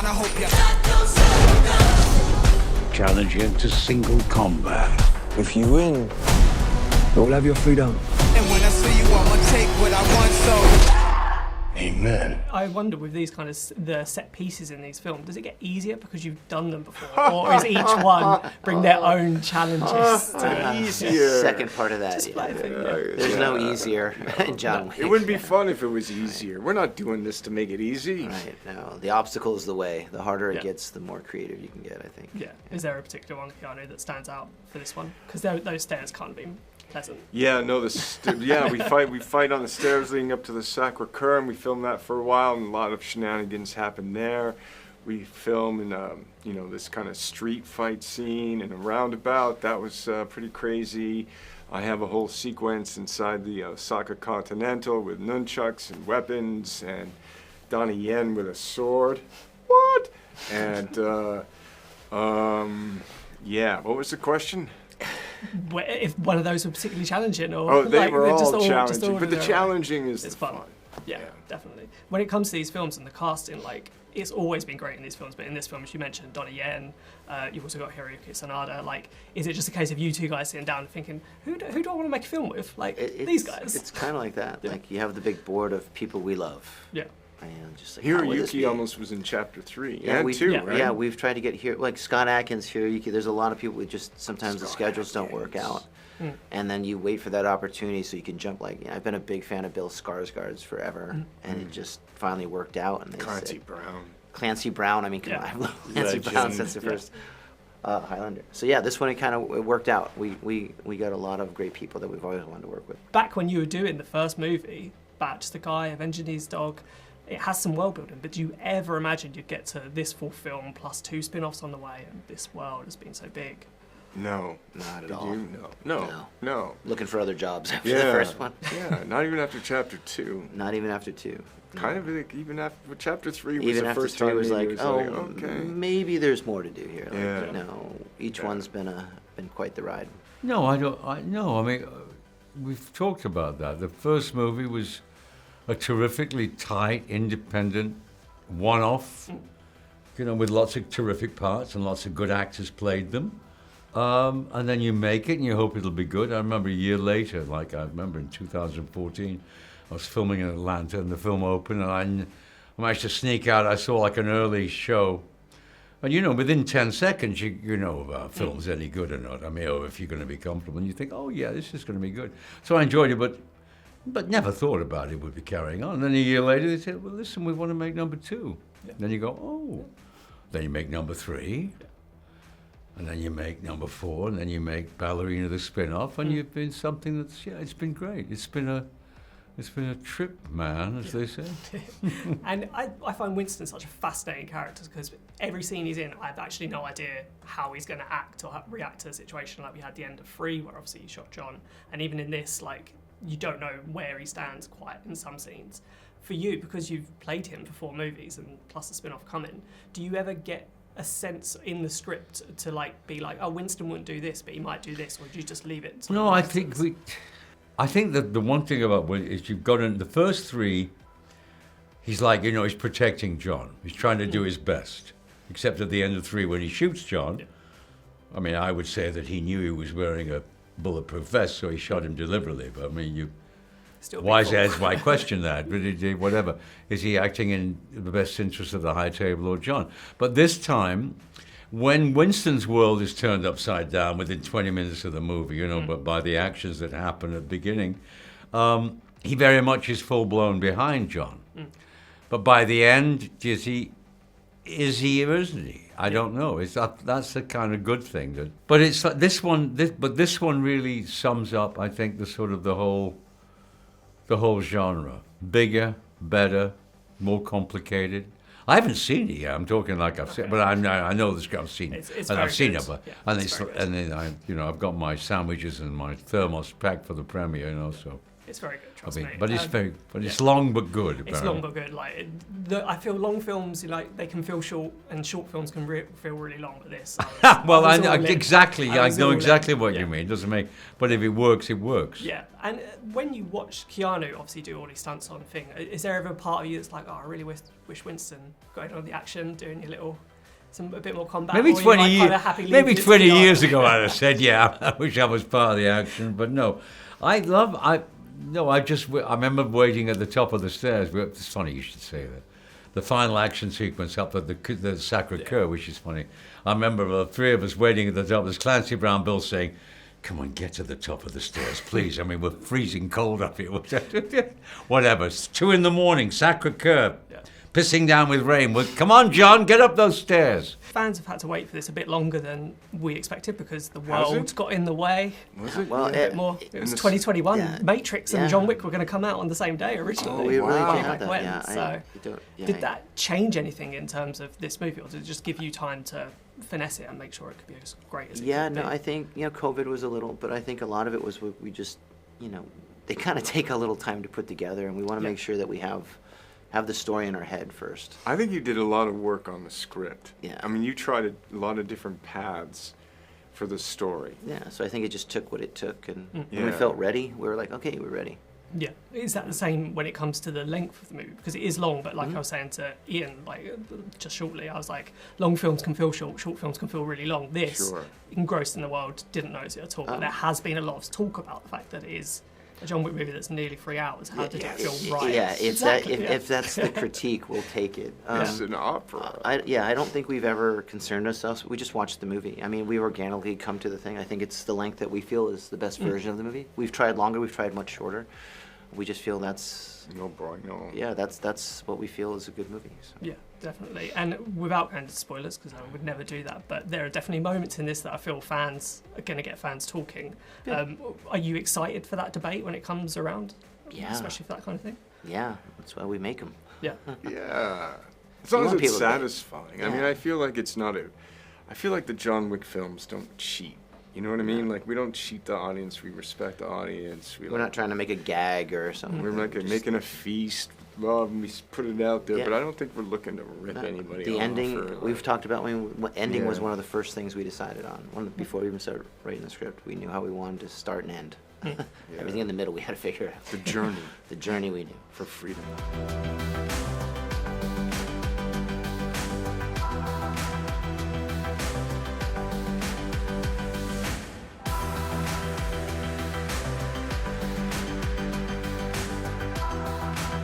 I hope you challenge you to single combat. If you win, you'll have your freedom. And when I see you, I'ma take what I want, so Amen. I wonder with these kind of the set pieces in these films, does it get easier because you've done them before, or is each one bring their own challenges? Easier. Second part of that. There's no easier in John Wick. It wouldn't be fun if it was easier. We're not doing this to make it easy. Right. No, the obstacle is the way. The harder it gets, the more creative you can get, I think. Yeah. Is there a particular one, Keanu, that stands out for this one? Because those stairs can't be pleasant. Yeah, no, we fight on the stairs leading up to the Sacre-Cœur, and we filmed that for a while, and a lot of shenanigans happen there. We film in this kind of street fight scene in a roundabout. That was pretty crazy. I have a whole sequence inside the Osaka Continental with nunchucks and weapons, and Donnie Yen with a sword. What? And yeah, what was the question? If one of those were particularly challenging, or they were all just challenging, but the challenging is it's the fun. fun. Yeah, definitely. When it comes to these films and the casting, like, it's always been great in these films, but in this film, as you mentioned, Donnie Yen, you've also got Hiroyuki Sanada. Like, is it just a case of you two guys sitting down and thinking, who do I want to make a film with? Like, these guys. It's kind of like that. Yeah. Like, you have the big board of people we love. Yeah. And just like, Hiroyuki almost was in chapter 3 yeah, and 2, right? Yeah, we've tried to get here, like Scott Adkins, Hiroyuki. There's a lot of people who just sometimes the schedules don't work out, and then you wait for that opportunity so you can jump. Like, I've been a big fan of Bill Skarsgård's forever, and it just finally worked out. And they Clancy Brown. I mean, come on, I've loved Clancy Brown since the first Highlander. So yeah, this one it worked out. We got a lot of great people that we've always wanted to work with. Back when you were doing the first movie, Batch the Guy, Avenging His Dog, it has some world building, but do you ever imagine you'd get to this full film plus 2 spin-offs on the way, and this world has been so big? No, not at all. No. Looking for other jobs after the first one. Yeah, not even after chapter 2. Not even after 2. Kind of like even after chapter 3 was even the after first 3 time was like, okay, maybe there's more to do here. Like, yeah. No, each one's been quite the ride. No, I don't. I mean, we've talked about that. The first movie was a terrifically tight, independent, one-off, with lots of terrific parts and lots of good actors played them. And then you make it and you hope it'll be good. I remember a year later, I remember in 2014, I was filming in Atlanta and the film opened and I managed to sneak out. I saw like an early show. And within 10 seconds, you know if a film's any good or not. I mean, if you're going to be comfortable and you think, oh yeah, this is going to be good. So I enjoyed it, but never thought about it would be carrying on. And then a year later, they said, well, listen, we want to make number 2. Yeah. Then you go, oh. Then you make number 3. Yeah. And then you make number 4. And then you make Ballerina the spin-off. And you've been something that's, it's been great. It's been a trip, man, as they say. And I find Winston such a fascinating character because every scene he's in, I have actually no idea how he's going to act or react to a situation like we had at the end of 3, where obviously he shot John. And even in this, you don't know where he stands quite in some scenes. For you, because you've played him for 4 movies and plus the spin-off coming, do you ever get a sense in the script to be like, oh, Winston wouldn't do this, but he might do this, or do you just leave it? No, I think that the one thing about Winston is you've got in the first 3, he's he's protecting John. He's trying to do his best, except at the end of 3 when he shoots John. Yeah. I mean, I would say that he knew he was wearing a bulletproof vest, so he shot him deliberately. But I mean, wise heads might question that, but whatever. Is he acting in the best interest of the High Table or John? But this time, when Winston's world is turned upside down within 20 minutes of the movie, but by the actions that happen at the beginning, he very much is full-blown behind John. But by the end, is he or isn't he? I don't know. That's the kind of good thing. But it's like this one really sums up, I think, the whole genre. Bigger, better, more complicated. I haven't seen it yet. I'm talking like I've seen, but I know this guy. I've seen it, and I've seen it. But and then I've got my sandwiches and my thermos packed for the premiere. So It's very good, trust me. But it's long but good. It's long but good. Like I feel long films, like they can feel short, and short films can feel really long. But this, well, I know exactly what Yeah. you mean. Doesn't make, but if it works, it works. Yeah, and when you watch Keanu obviously do all these stunts on thing, is there ever a part of you that's like, oh, I really wish Winston got in on the action, doing your little. A bit more combat. Maybe 20 years. Maybe 20 years Keanu? ago, I'd have said, "Yeah, I wish I was part of the action." But no, I remember waiting at the top of the stairs. It's funny you should say that. The final action sequence up at the Sacre-Cœur, which is funny. I remember the three of us waiting at the top. There's Clancy Brown, Bill saying, "Come on, get to the top of the stairs, please. I mean, we're freezing cold up here." Whatever. It's 2 a.m, Sacre-Cœur. Yeah. Pissing down with rain. Well, come on, John, get up those stairs. Fans have had to wait for this a bit longer than we expected because the Has world it? got in the way. Was it? Well, A bit more. It was 2021. Yeah. Matrix Yeah. and John Wick were going to come out on the same day originally. Oh, we really Wow. did Back have that. when, Yeah, so did that change anything in terms of this movie, or did it just give you time to finesse it and make sure it could be as great as it Yeah, could no, be? I think COVID was a little, but I think a lot of it was we just, they kind of take a little time to put together, and we want to Yeah. make sure that we have the story in our head first. I think you did a lot of work on the script. Yeah. I mean, you tried a lot of different paths for the story. Yeah, so I think it just took what it took, and when we Yeah. felt ready, we were like, okay, we're ready. Yeah, is that the same when it comes to the length of the movie? Because it is long, but like I was saying to Ian, like just shortly, I was like, long films can feel short, short films can feel really long. This, Sure. engrossed in the world, didn't notice it at all. But there has been a lot of talk about the fact that it is a John Wick movie that's nearly 3 hours. How did it feel right? Yeah, if Exactly, if that's the critique, we'll take it. It's an opera. I don't think we've ever concerned ourselves. We just watched the movie. I mean, we organically come to the thing. I think it's the length that we feel is the best version of the movie. We've tried longer. We've tried much shorter. We just feel that's No, bro, no. that's what we feel is a good movie. So. Yeah, definitely. And without going into spoilers, because I would never do that, but there are definitely moments in this that I feel fans are going to get fans talking. Are you excited for that debate when it comes around? Yeah. Especially for that kind of thing? Yeah, that's why we make them. Yeah. Yeah. As long as want it's people to- satisfying. I mean, Yeah. I feel like it's not a. I feel like the John Wick films don't cheat. You know what I mean? Like, we don't cheat the audience. We respect the audience. We're not trying to make a gag or something. We're like making a feast. Well, we put it out there, Yeah. but I don't think we're looking to rip anybody The off. ending, or, we've like- talked about when ending was Yeah. one of the first things we decided on. Before we even started writing the script, we knew how we wanted to start and end. Everything in the middle we had to figure out. The journey The journey we knew. for freedom.